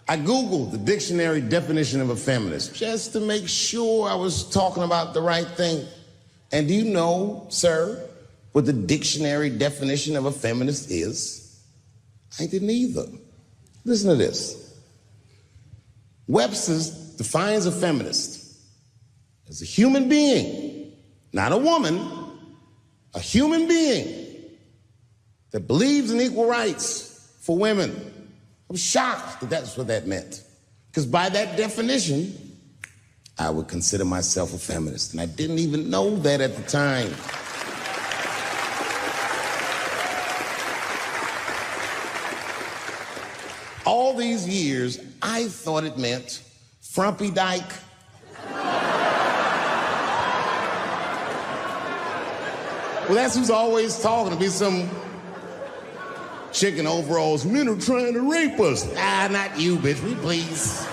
I Googled the dictionary definition of a feminist just to make sure I was talking about the right thing. And do you know, sir, what the dictionary definition of a feminist is? I didn't either. Listen to this. Webster's defines a feminist as a human being, not a woman, a human being that believes in equal rights for women. I was shocked that that's what that meant. Because by that definition, I would consider myself a feminist. And I didn't even know that at the time. All these years, I thought it meant frumpy dyke. Well, that's who's always talking, to be some chick in overalls. Men are trying to rape us. Ah, not you, bitch, we please.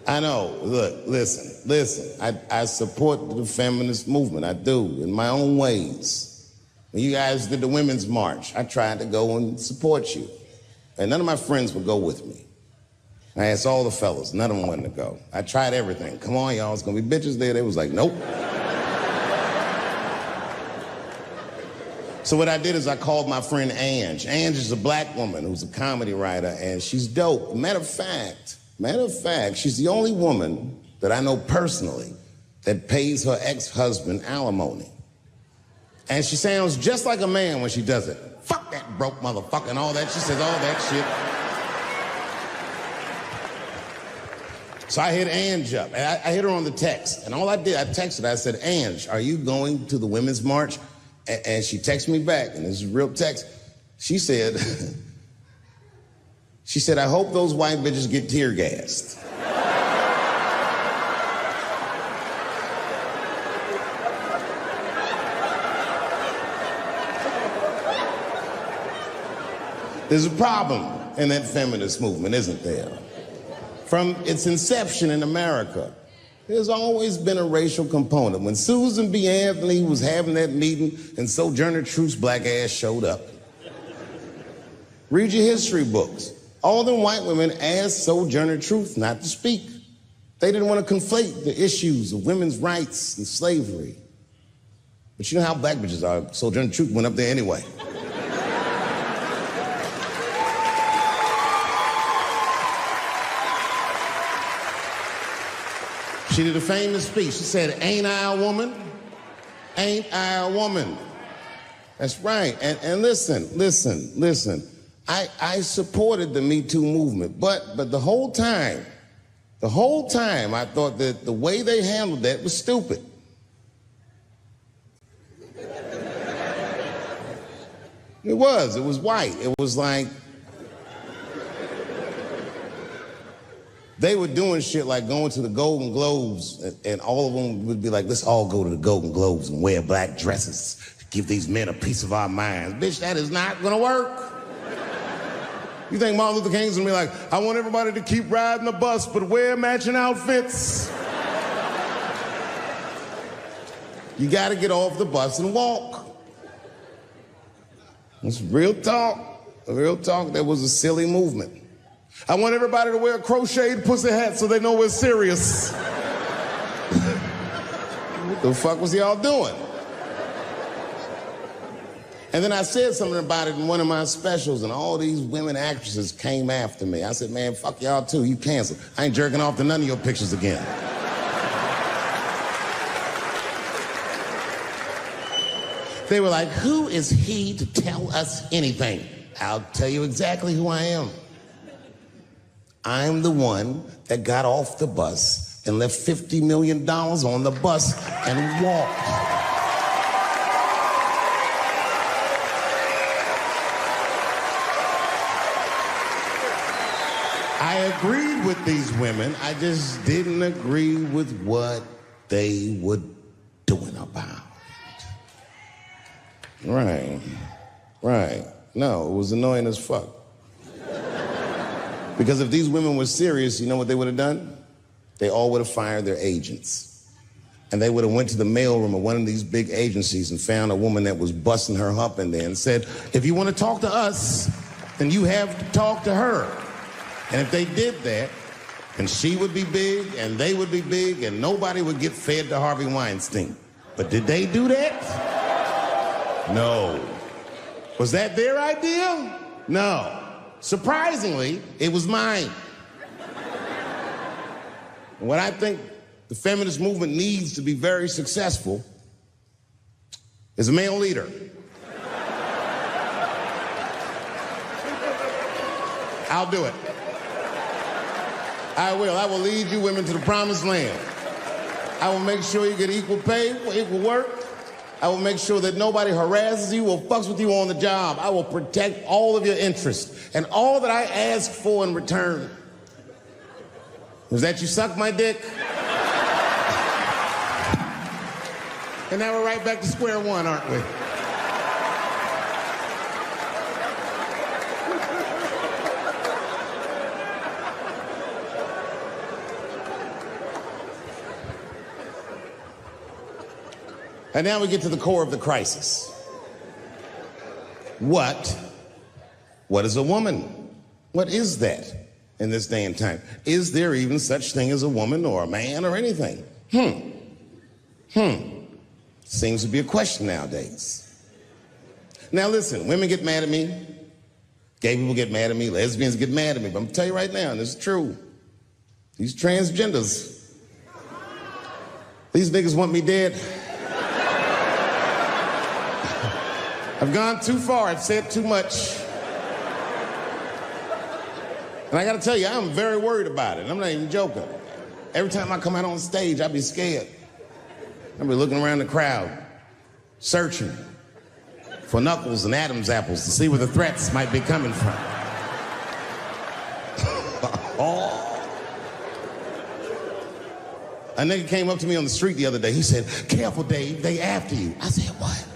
I know, look, listen. I support the feminist movement, I do, in my own ways. When you guys did the Women's March, I tried to go and support you. And none of my friends would go with me. I asked all the fellas, none of them wanted to go. I tried everything. Come on, y'all, it's gonna be bitches there. They was like, nope. So what I did is I called my friend Ange. Ange is a black woman who's a comedy writer, and she's dope. Matter of fact, she's the only woman that I know personally that pays her ex-husband alimony. And she sounds just like a man when she does it. Fuck that broke motherfucker and all that. She says all that shit. So I hit Ange up, and I hit her on the text. And all I did, I texted, I said, Ange, are you going to the Women's March? And she texted me back, and this is real text. She said, I hope those white bitches get tear gassed. There's a problem in that feminist movement, isn't there? From its inception in America, there's always been a racial component. When Susan B. Anthony was having that meeting and Sojourner Truth's black ass showed up, read your history books. All them white women asked Sojourner Truth not to speak. They didn't want to conflate the issues of women's rights and slavery. But you know how black bitches are. Sojourner Truth went up there anyway. She did a famous speech. She said, ain't I a woman? Ain't I a woman? That's right. And listen. I supported the Me Too movement, but the whole time, I thought that the way they handled that was stupid. It was white. It was like, they were doing shit like going to the Golden Globes, and all of them would be like, let's all go to the Golden Globes and wear black dresses to give these men a piece of our minds. Bitch, that is not gonna work. You think Martin Luther King's gonna be like, I want everybody to keep riding the bus, but wear matching outfits? You gotta get off the bus and walk. It's real talk. Real talk, that was a silly movement. I want everybody to wear a crocheted pussy hat so they know we're serious. What the fuck was y'all doing? And then I said something about it in one of my specials, and all these women actresses came after me. I said, man, fuck y'all too, you canceled. I ain't jerking off to none of your pictures again. They were like, who is he to tell us anything? I'll tell you exactly who I am. I'm the one that got off the bus and left $50 million on the bus and walked. I agreed with these women. I just didn't agree with what they were doing about it. Right. No, it was annoying as fuck. Because if these women were serious, you know what they would have done? They all would have fired their agents. and they would have went to the mailroom of one of these big agencies and found a woman that was busting her hump in there and said, if you want to talk to us, then you have to talk to her. And if they did that, then she would be big and they would be big and nobody would get fed to Harvey Weinstein. But did they do that? No. Was that their idea? No. Surprisingly, it was mine. And what I think the feminist movement needs to be very successful is a male leader. I'll do it. I will. I will lead you women to the promised land. I will make sure you get equal pay for equal work. I will make sure that nobody harasses you or fucks with you on the job. I will protect all of your interests and all that I ask for in return was that you suck my dick. And now we're right back to square one, aren't we? And now we get to the core of the crisis. What is a woman? What is that in this day and time? Is there even such thing as a woman or a man or anything? Seems to be a question nowadays. Now listen, women get mad at me. Gay people get mad at me. Lesbians get mad at me. But I'm gonna tell you right now, and this is true. These transgenders, these niggas want me dead. I've gone too far, I've said too much. And I gotta tell you, I'm very worried about it. I'm not even joking. Every time I come out on stage, I be scared. I be looking around the crowd, searching for knuckles and Adam's apples to see where the threats might be coming from. A nigga came up to me on the street the other day. He said, "Careful, Dave, they after you." I said, "What?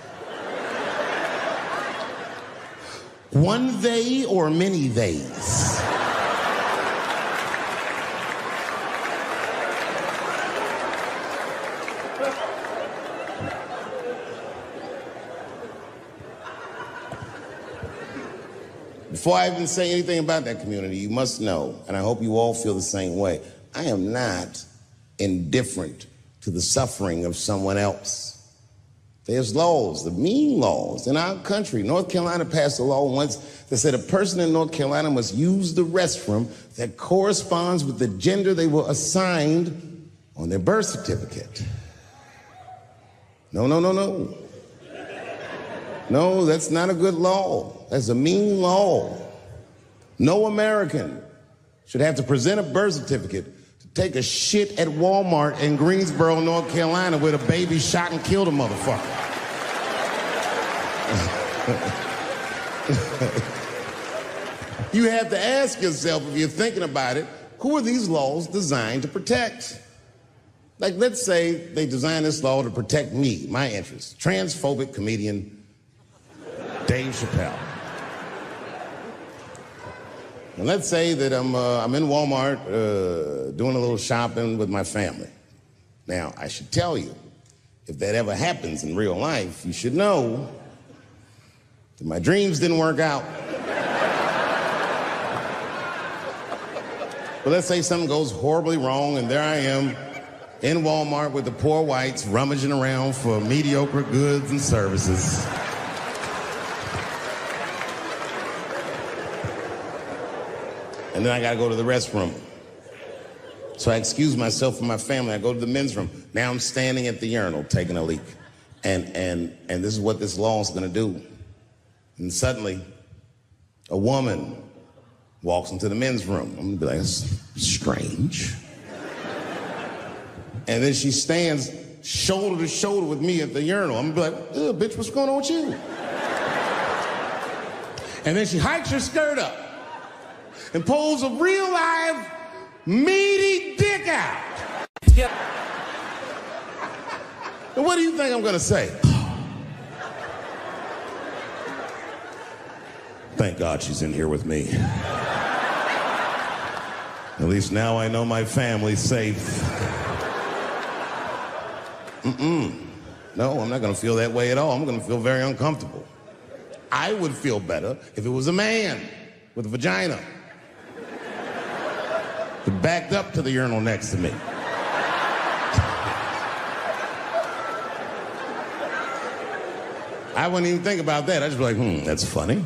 One they or many theys?" Before I even say anything about that community, you must know, and I hope you all feel the same way, I am not indifferent to the suffering of someone else. There's laws, the mean laws in our country. North Carolina passed a law once that said a person in North Carolina must use the restroom that corresponds with the gender they were assigned on their birth certificate. No. No, that's not a good law. That's a mean law. No American should have to present a birth certificate to take a shit at Walmart in Greensboro, North Carolina, where the baby shot and killed a motherfucker. You have to ask yourself, if you're thinking about it, who are these laws designed to protect? Like, let's say they designed this law to protect me, my interests. Transphobic comedian Dave Chappelle. And let's say that I'm in Walmart doing a little shopping with my family. Now, I should tell you, if that ever happens in real life, you should know that my dreams didn't work out. But let's say something goes horribly wrong, and there I am in Walmart with the poor whites rummaging around for mediocre goods and services. And then I gotta go to the restroom. So I excuse myself from my family. I go to the men's room. Now I'm standing at the urinal taking a leak. And this is what this law is gonna do. And suddenly, a woman walks into the men's room. I'm gonna be like, that's strange. And then she stands shoulder to shoulder with me at the urinal. I'm gonna be like, ugh, bitch, what's going on with you? And then she hikes her skirt up and pulls a real live meaty dick out. Yep. And what do you think I'm gonna say? Thank God she's in here with me. At least now I know my family's safe. No, I'm not gonna feel that way at all. I'm gonna feel very uncomfortable. I would feel better if it was a man with a vagina that backed up to the urinal next to me. I wouldn't even think about that. I'd just be like, that's funny.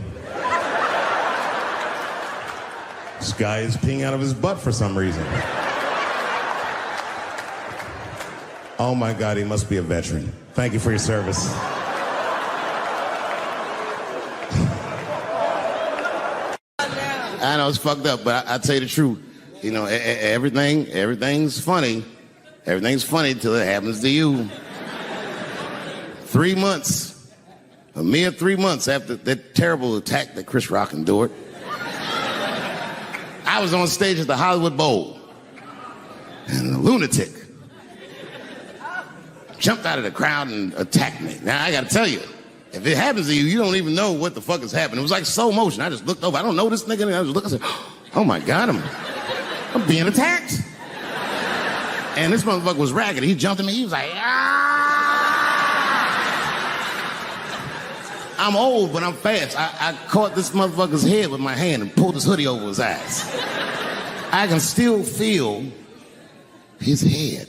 This guy is peeing out of his butt for some reason. Oh my God, he must be a veteran. Thank you for your service. I know it's fucked up, but I tell you the truth. You know, everything's funny. Everything's funny till it happens to you. 3 months, a mere 3 months after that terrible attack that Chris Rock endured, I was on stage at the Hollywood Bowl, and a lunatic jumped out of the crowd and attacked me. Now, I gotta tell you, if it happens to you, you don't even know what the fuck is happening. It was like slow motion. I just looked over. I don't know this nigga. And I was looking, I said, oh my God, I'm being attacked. And this motherfucker was ragged. He jumped at me. He was like, I'm old, but I'm fast. I caught this motherfucker's head with my hand and pulled his hoodie over his eyes. I can still feel his head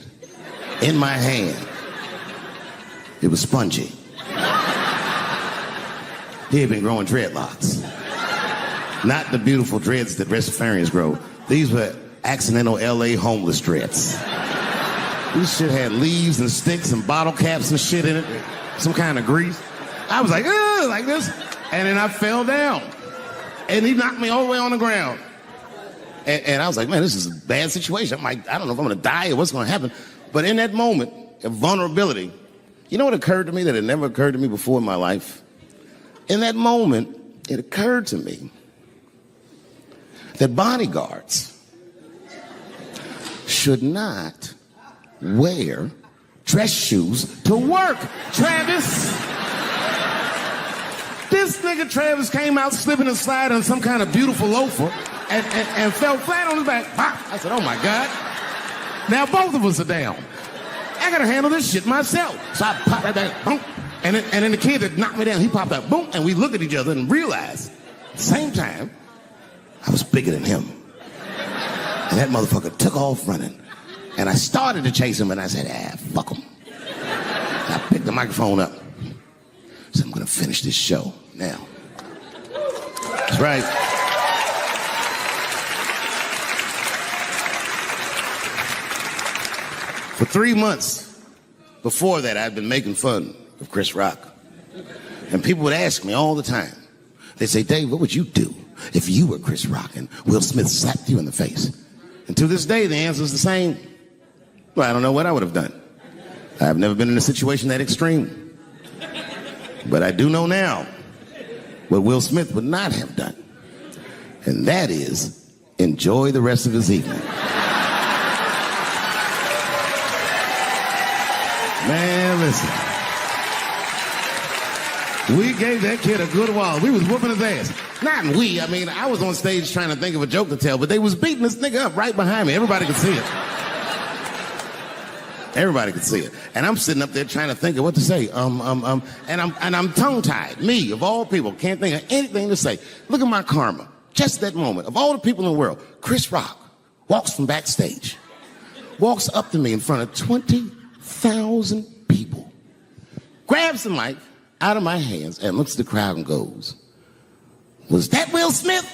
in my hand. It was spongy. He had been growing dreadlocks. Not the beautiful dreads that Rastafarians grow. These were accidental LA homeless dreads. This shit had leaves and sticks and bottle caps and shit in it. Some kind of grease. I was like, ugh, like this. And then I fell down. And he knocked me all the way on the ground. And I was like, man, this is a bad situation. I'm like, I don't know if I'm gonna die or what's gonna happen. But in that moment of vulnerability, you know what occurred to me that had never occurred to me before in my life? In that moment, it occurred to me that bodyguards should not wear dress shoes to work. Travis! This nigga Travis came out slipping and sliding on some kind of beautiful loafer and fell flat on his back. Pop! I said, oh my God. Now both of us are down. I gotta handle this shit myself. So I popped that back, boom. And then the kid that knocked me down, he popped up, boom, and we looked at each other and realized at the same time, I was bigger than him. And that motherfucker took off running. And I started to chase him, and I said, fuck him. And I picked the microphone up. So I'm gonna finish this show now. That's right. For 3 months before that, I'd been making fun of Chris Rock. And people would ask me all the time. They'd say, Dave, what would you do if you were Chris Rock and Will Smith slapped you in the face? And to this day, the answer is the same. Well, I don't know what I would have done. I've never been in a situation that extreme. But I do know now what Will Smith would not have done. And that is enjoy the rest of his evening. Man, listen. We gave that kid a good while. We was whooping his ass. Not we. I mean, I was on stage trying to think of a joke to tell, but they was beating this nigga up right behind me. Everybody could see it. Everybody could see it. And I'm sitting up there trying to think of what to say. And I'm tongue-tied. Me, of all people, can't think of anything to say. Look at my karma. Just that moment. Of all the people in the world, Chris Rock walks from backstage, walks up to me in front of 20,000 people, grabs the mic out of my hands and looks at the crowd and goes, was that Will Smith?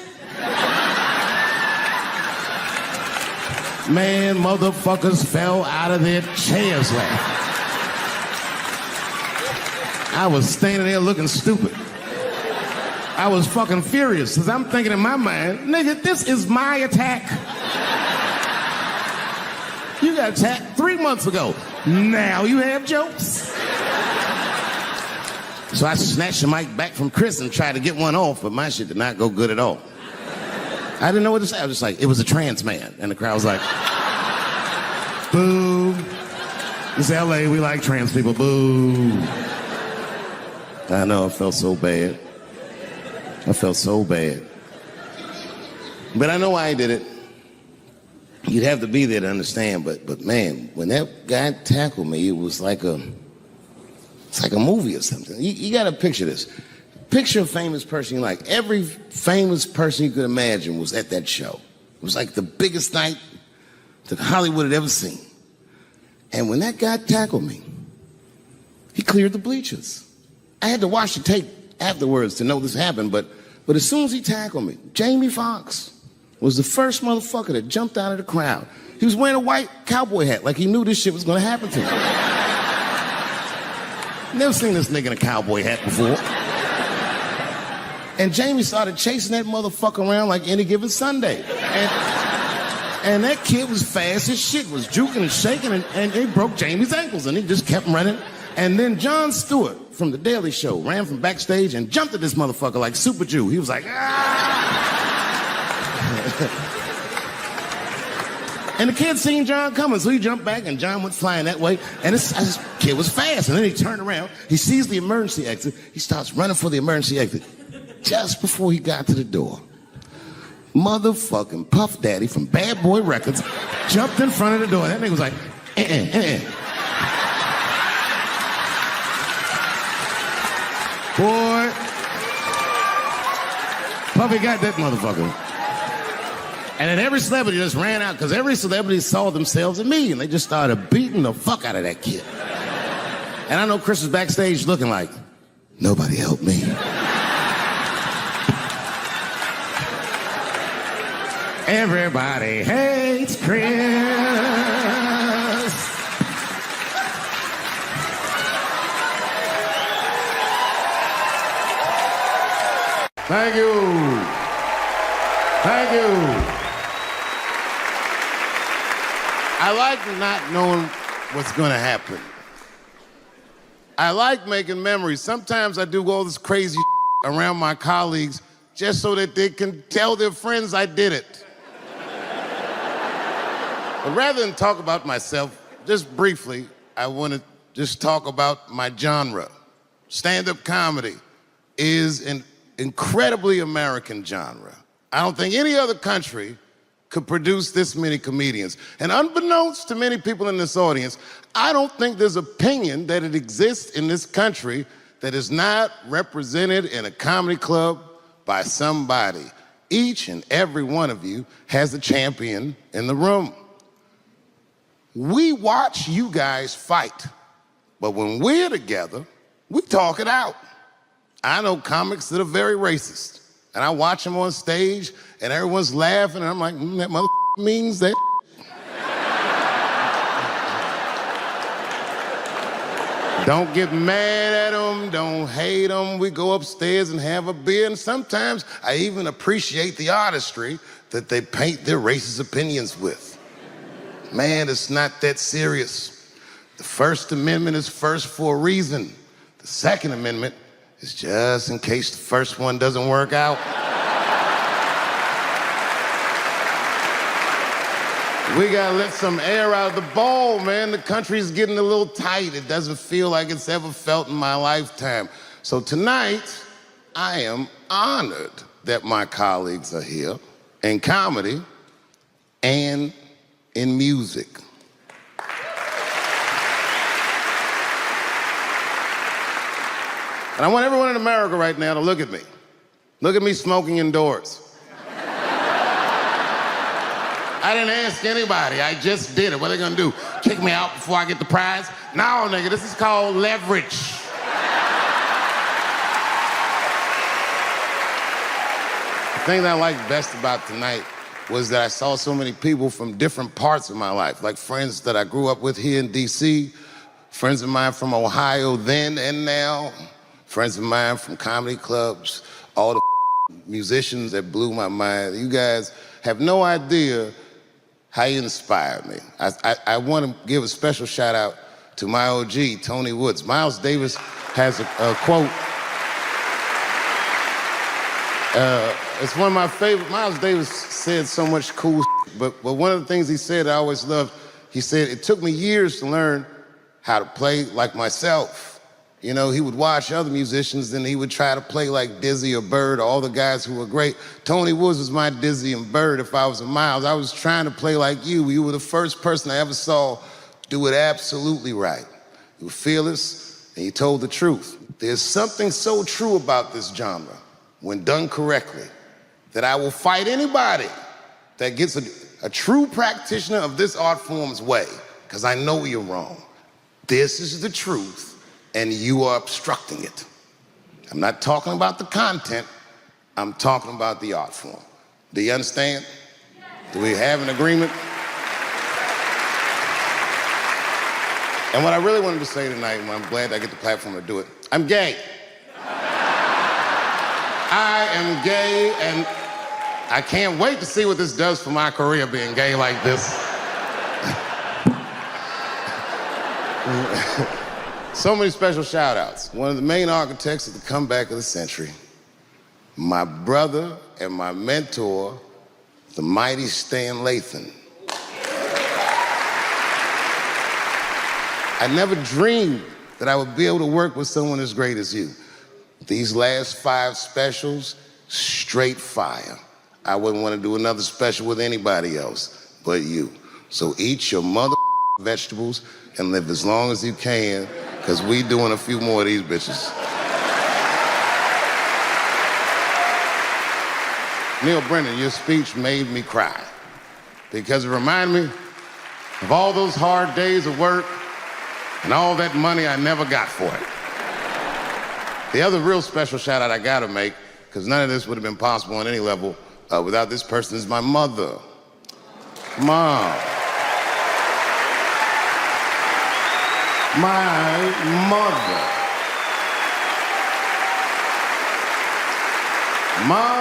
Man, motherfuckers fell out of their chairs laughing. I was standing there looking stupid. I was fucking furious because I'm thinking in my mind, nigga, this is my attack. You got attacked 3 months ago. Now you have jokes. So I snatched the mic back from Chris and tried to get one off, but my shit did not go good at all. I didn't know what to say. I was just like, it was a trans man. And the crowd was like, boo. It's LA, we like trans people, boo. I know, I felt so bad. I felt so bad. But I know why I did it. you'd have to be there to understand, but man, when that guy tackled me, it was like it's like a movie or something. You gotta picture this. Picture a famous person you like. Every famous person you could imagine was at that show. It was like the biggest night that Hollywood had ever seen. And when that guy tackled me, he cleared the bleachers. I had to watch the tape afterwards to know this happened, but as soon as he tackled me, Jamie Foxx was the first motherfucker that jumped out of the crowd. He was wearing a white cowboy hat like he knew this shit was gonna happen to him. Never seen this nigga in a cowboy hat before. And Jamie started chasing that motherfucker around like any given Sunday. And that kid was fast as shit, was juking and shaking, and he broke Jamie's ankles, and he just kept running. And then Jon Stewart from The Daily Show ran from backstage and jumped at this motherfucker like Super Jew. He was like, ah! And the kid seen John coming, so he jumped back, and John went flying that way. And this kid was fast, and then he turned around. He sees the emergency exit. He starts running for the emergency exit. Just before he got to the door, motherfucking Puff Daddy from Bad Boy Records jumped in front of the door. That nigga was like, Boy, Puffy got that motherfucker. And then every celebrity just ran out because every celebrity saw themselves in me, and they just started beating the fuck out of that kid. And I know Chris was backstage looking like, nobody helped me. Everybody hates Chris. Thank you. Thank you. I like not knowing what's going to happen. I like making memories. Sometimes I do all this crazy around my colleagues just so that they can tell their friends I did it. But rather than talk about myself, just briefly, I want to just talk about my genre. Stand-up comedy is an incredibly American genre. I don't think any other country could produce this many comedians. And unbeknownst to many people in this audience, I don't think there's opinion that it exists in this country that is not represented in a comedy club by somebody. Each and every one of you has a champion in the room. We watch you guys fight, but when we're together, we talk it out. I know comics that are very racist, and I watch them on stage, and everyone's laughing, and I'm like, that mother means that. Don't get mad at them, don't hate them. We go upstairs and have a beer, and sometimes I even appreciate the artistry that they paint their racist opinions with. Man, it's not that serious. The First Amendment is first for a reason. The Second Amendment is just in case the first one doesn't work out. We gotta let some air out of the ball, man. The country's getting a little tight. It doesn't feel like it's ever felt in my lifetime. So tonight, I am honored that my colleagues are here in comedy and in music. And I want everyone in America right now to look at me. Look at me smoking indoors. I didn't ask anybody, I just did it. What are they gonna do? Kick me out before I get the prize? No, nigga, this is called leverage. The thing that I liked best about tonight was that I saw so many people from different parts of my life, like friends that I grew up with here in DC, friends of mine from Ohio then and now, friends of mine from comedy clubs, all the musicians that blew my mind. You guys have no idea how you inspired me. I want to give a special shout out to my OG, Tony Woods. Miles Davis has a quote. It's one of my favorite. Miles Davis said so much cool shit, but one of the things he said I always loved, he said, it took me years to learn how to play like myself. You know, he would watch other musicians and he would try to play like Dizzy or Bird, or all the guys who were great. Tony Woods was my Dizzy and Bird if I was a Miles. I was trying to play like you. You were the first person I ever saw do it absolutely right. You were fearless and you told the truth. There's something so true about this genre, when done correctly, that I will fight anybody that gets a true practitioner of this art form's way, because I know you're wrong. This is the truth, and you are obstructing it. I'm not talking about the content, I'm talking about the art form. Do you understand? Do we have an agreement? And what I really wanted to say tonight, and I'm glad I get the platform to do it, I'm gay. I am gay, and I can't wait to see what this does for my career, being gay like this. So many special shout outs. One of the main architects of the comeback of the century, my brother and my mentor, the mighty Stan Lathan. I never dreamed that I would be able to work with someone as great as you. These last 5 specials, straight fire. I wouldn't want to do another special with anybody else but you. So eat your mother vegetables and live as long as you can, because we doing a few more of these bitches. Neil Brennan, your speech made me cry, because it reminded me of all those hard days of work and all that money I never got for it. The other real special shout out I gotta make, because none of this would have been possible on any level without this person, is my mother. Mom. My mother. Mom.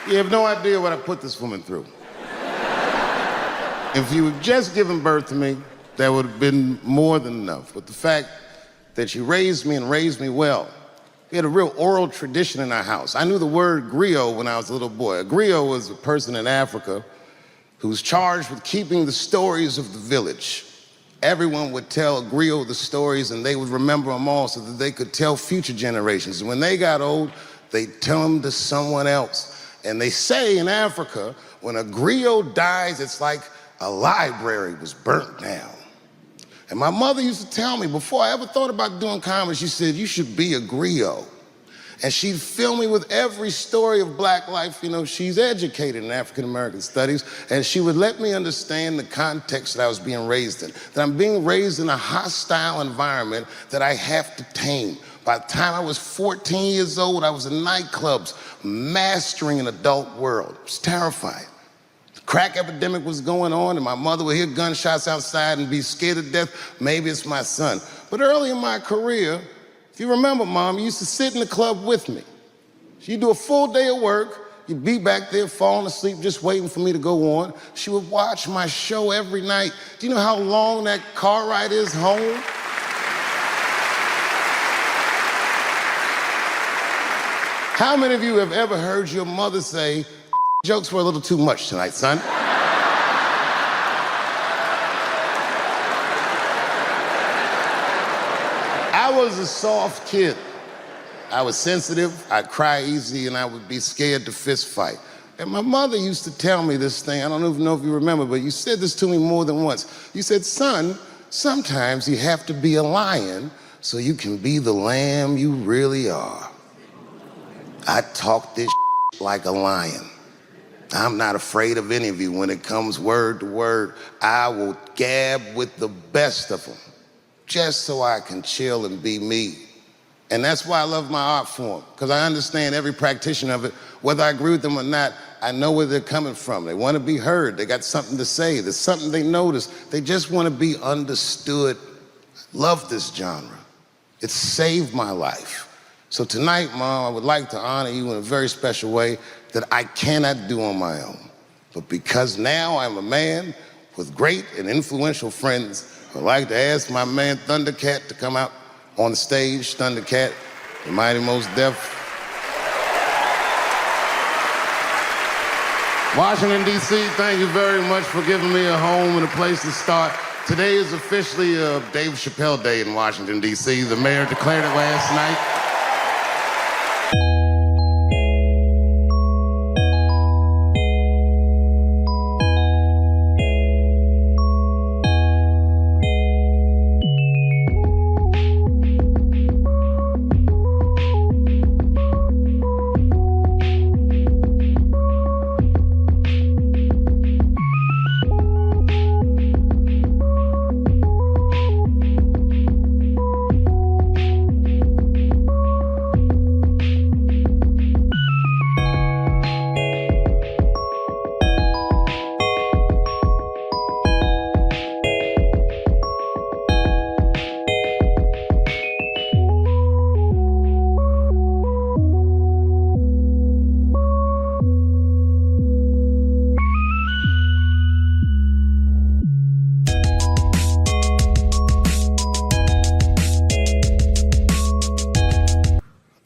You have no idea what I put this woman through. If you had just given birth to me, that would have been more than enough. But the fact that she raised me and raised me well, we had a real oral tradition in our house. I knew the word griot when I was a little boy. A griot was a person in Africa who's charged with keeping the stories of the village. Everyone would tell a griot the stories, and they would remember them all so that they could tell future generations. And when they got old, they'd tell them to someone else. And they say in Africa, when a griot dies, it's like a library was burnt down. And my mother used to tell me, before I ever thought about doing comedy, she said, you should be a griot. And she'd fill me with every story of black life. You know, she's educated in African-American studies, and she would let me understand the context that I was being raised in, that I'm being raised in a hostile environment that I have to tame. By the time I was 14 years old, I was in nightclubs, mastering an adult world. It was terrifying. The crack epidemic was going on, and my mother would hear gunshots outside and be scared to death. Maybe it's my son. But early in my career, if you remember, Mom, you used to sit in the club with me. She'd do a full day of work. You'd be back there falling asleep, just waiting for me to go on. She would watch my show every night. Do you know how long that car ride is home? How many of you have ever heard your mother say, jokes were a little too much tonight, son? I was a soft kid. I was sensitive, I'd cry easy, and I would be scared to fist fight. And my mother used to tell me this thing, I don't even know if you remember, but you said this to me more than once. You said, son, sometimes you have to be a lion so you can be the lamb you really are. I talk this like a lion. I'm not afraid of any of you. When it comes word to word, I will gab with the best of them, just so I can chill and be me. And that's why I love my art form, because I understand every practitioner of it. Whether I agree with them or not, I know where they're coming from. They want to be heard. They got something to say. There's something they notice. They just want to be understood. Love this genre. It saved my life. So tonight, Mom, I would like to honor you in a very special way that I cannot do on my own. But because now I'm a man with great and influential friends, I'd like to ask my man Thundercat to come out on the stage. Thundercat, the mighty Mos Def. Washington, D.C., thank you very much for giving me a home and a place to start. Today is officially Dave Chappelle Day in Washington, D.C. The mayor declared it last night.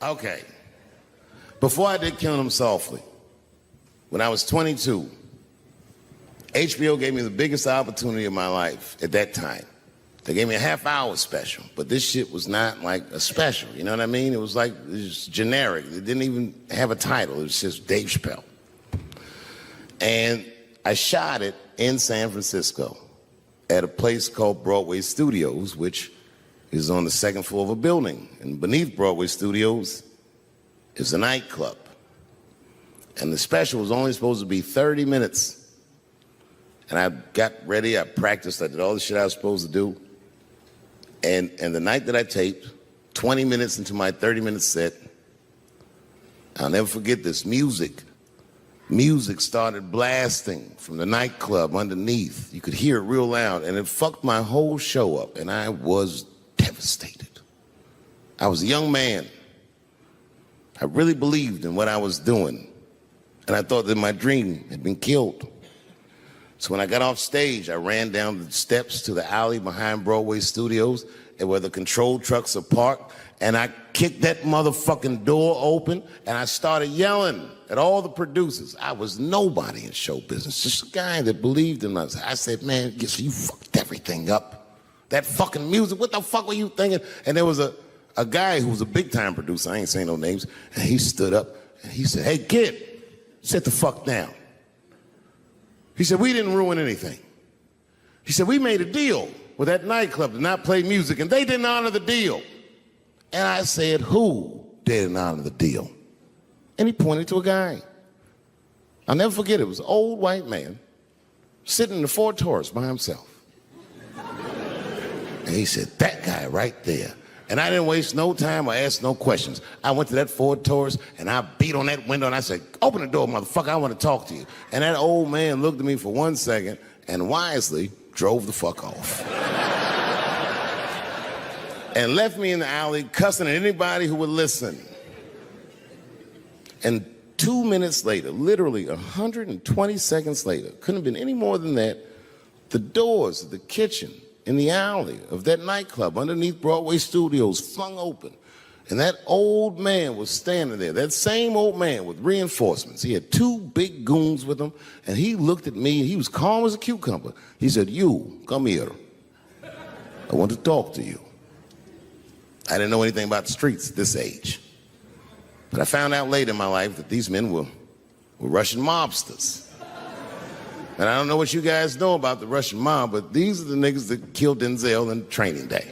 Okay. Before I did Killing Them Softly, when I was 22, HBO gave me the biggest opportunity of my life at that time. They gave me a half-hour special, but this shit was not like a special, you know what I mean? It was like, it was generic. It didn't even have a title. It was just Dave Chappelle. And I shot it in San Francisco at a place called Broadway Studios, which is on the second floor of a building. And beneath Broadway Studios is a nightclub. And the special was only supposed to be 30 minutes. And I got ready, I practiced, I did all the shit I was supposed to do. And the night that I taped, 20 minutes into my 30-minute set, I'll never forget this, music started blasting from the nightclub underneath. You could hear it real loud, and it fucked my whole show up, and I was devastated. I was a young man. I really believed in what I was doing, and I thought that my dream had been killed. So when I got off stage, I ran down the steps to the alley behind Broadway Studios and where the control trucks are parked, and I kicked that motherfucking door open, and I started yelling at all the producers. I was nobody in show business, just a guy that believed in us. I said, man, you fucked everything up. That fucking music, what the fuck were you thinking? And there was a guy who was a big-time producer, I ain't saying no names, and he stood up, and he said, hey, kid, sit the fuck down. He said, we didn't ruin anything. He said, we made a deal with that nightclub to not play music, and they didn't honor the deal. And I said, who didn't honor the deal? And he pointed to a guy. I'll never forget it. It was an old white man sitting in the Ford Taurus by himself. And he said, that guy right there. And I didn't waste no time or ask no questions. I went to that Ford Taurus, and I beat on that window, and I said, open the door, motherfucker, I want to talk to you. And that old man looked at me for 1 second and wisely drove the fuck off. And left me in the alley cussing at anybody who would listen. And 2 minutes later, literally 120 seconds later, couldn't have been any more than that, the doors of the kitchen in the alley of that nightclub underneath Broadway Studios flung open. And that old man was standing there, that same old man with reinforcements. He had 2 big goons with him, and he looked at me, and he was calm as a cucumber. He said, you, come here. I want to talk to you. I didn't know anything about the streets at this age. But I found out later in my life that these men were Russian mobsters. And I don't know what you guys know about the Russian mob, but these are the niggas that killed Denzel in Training Day.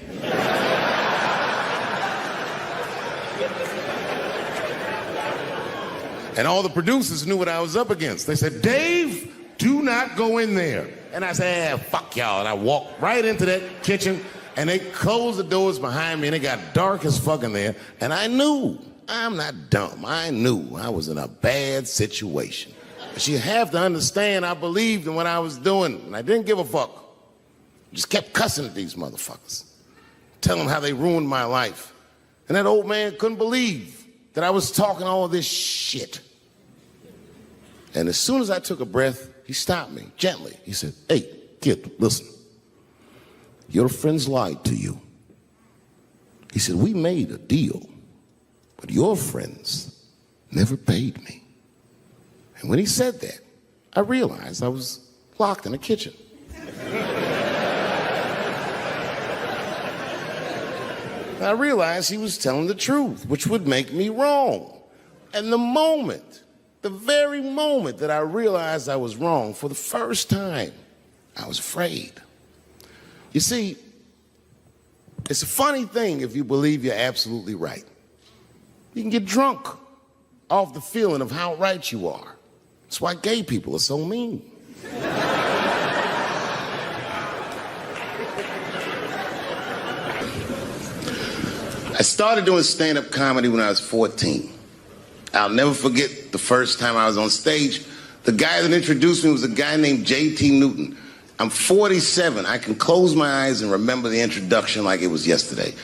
And all the producers knew what I was up against. They said, Dave, do not go in there. And I said, fuck y'all. And I walked right into that kitchen, and they closed the doors behind me, and it got dark as fuck in there. And I knew, I'm not dumb, I knew I was in a bad situation. But you have to understand, I believed in what I was doing, and I didn't give a fuck. Just kept cussing at these motherfuckers, telling them how they ruined my life. And that old man couldn't believe that I was talking all this shit. And as soon as I took a breath, he stopped me gently. He said, hey, kid, listen. Your friends lied to you. He said, we made a deal, but your friends never paid me. And when he said that, I realized I was locked in the kitchen. I realized he was telling the truth, which would make me wrong. And the very moment that I realized I was wrong, for the first time, I was afraid. You see, it's a funny thing if you believe you're absolutely right. You can get drunk off the feeling of how right you are. That's why gay people are so mean. I started doing stand-up comedy when I was 14. I'll never forget the first time I was on stage. The guy that introduced me was a guy named J.T. Newton. I'm 47. I can close my eyes and remember the introduction like it was yesterday.